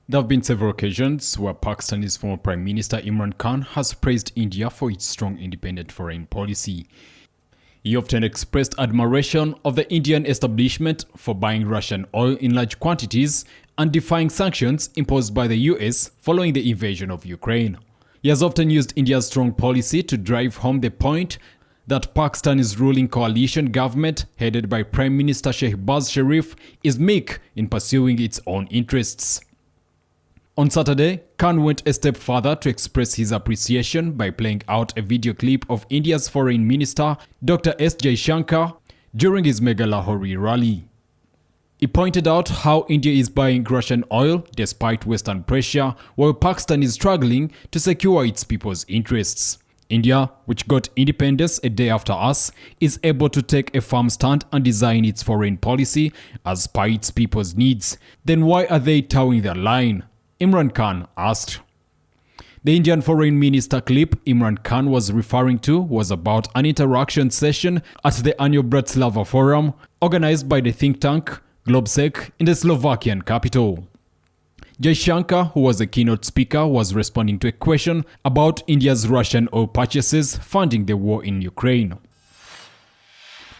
There have been several occasions where Pakistan's former Prime Minister Imran Khan has praised India for its strong independent foreign policy. He often expressed admiration of the Indian establishment for buying Russian oil in large quantities and defying sanctions imposed by the US following the invasion of Ukraine. He has often used India's strong policy to drive home the point that Pakistan's ruling coalition government, headed by Prime Minister Shehbaz Sharif, is meek in pursuing its own interests. On Saturday, Khan went a step further to express his appreciation by playing out a video clip of India's Foreign Minister Dr. S Jaishankar during his mega Lahori rally. He pointed out how India is buying Russian oil despite Western pressure, while Pakistan is struggling to secure its people's interests. India, which got independence a day after us, is able to take a firm stand and design its foreign policy as per its people's needs. Then why are they towing their line? Imran Khan asked. The Indian Foreign Minister clip Imran Khan was referring to was about an interaction session at the annual Bratislava Forum organized by the think tank Globsec in the Slovakian capital. Jaishankar, who was the keynote speaker, was responding to a question about India's Russian oil purchases funding the war in Ukraine.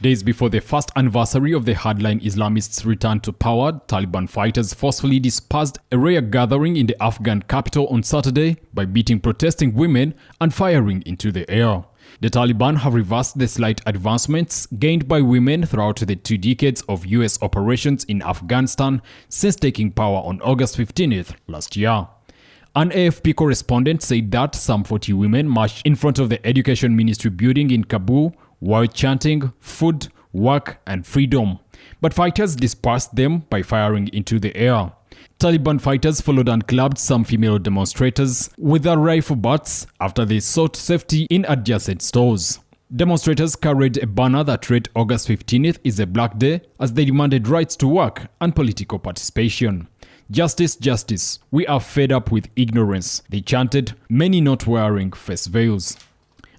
Days before the first anniversary of the hardline Islamists' return to power, Taliban fighters forcefully dispersed a rare gathering in the Afghan capital on Saturday by beating protesting women and firing into the air. The Taliban have reversed the slight advancements gained by women throughout the 2 decades of US operations in Afghanistan since taking power on August 15th last year. An AFP correspondent said that some 40 women marched in front of the Education Ministry building in Kabul while chanting food, work and freedom. But fighters dispersed them by firing into the air. Taliban fighters followed and clubbed some female demonstrators with their rifle butts after they sought safety in adjacent stores. Demonstrators carried a banner that read August 15th is a black day as they demanded rights to work and political participation. Justice, justice, we are fed up with ignorance, they chanted, many not wearing face veils.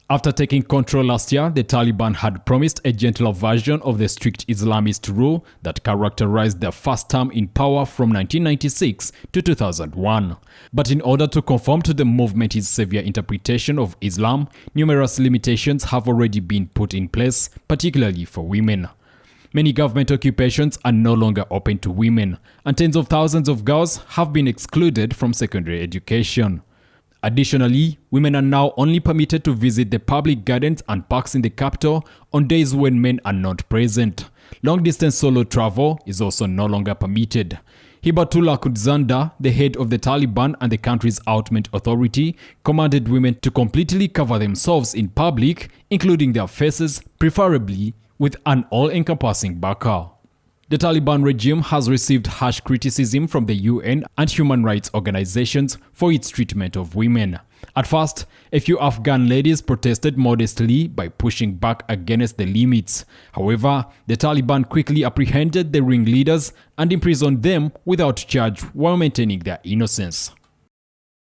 After taking control last year, the Taliban had promised a gentler version of the strict Islamist rule that characterized their first term in power from 1996 to 2001. But in order to conform to the movement's severe interpretation of Islam, numerous limitations have already been put in place, particularly for women. Many government occupations are no longer open to women, and tens of thousands of girls have been excluded from secondary education. Additionally, women are now only permitted to visit the public gardens and parks in the capital on days when men are not present. Long-distance solo travel is also no longer permitted. Hibatullah Kudzanda, the head of the Taliban and the country's Outment Authority, commanded women to completely cover themselves in public, including their faces, preferably with an all-encompassing burqa. The Taliban regime has received harsh criticism from the UN and human rights organizations for its treatment of women. At first, a few Afghan ladies protested modestly by pushing back against the limits. However, the Taliban quickly apprehended the ringleaders and imprisoned them without charge while maintaining their innocence.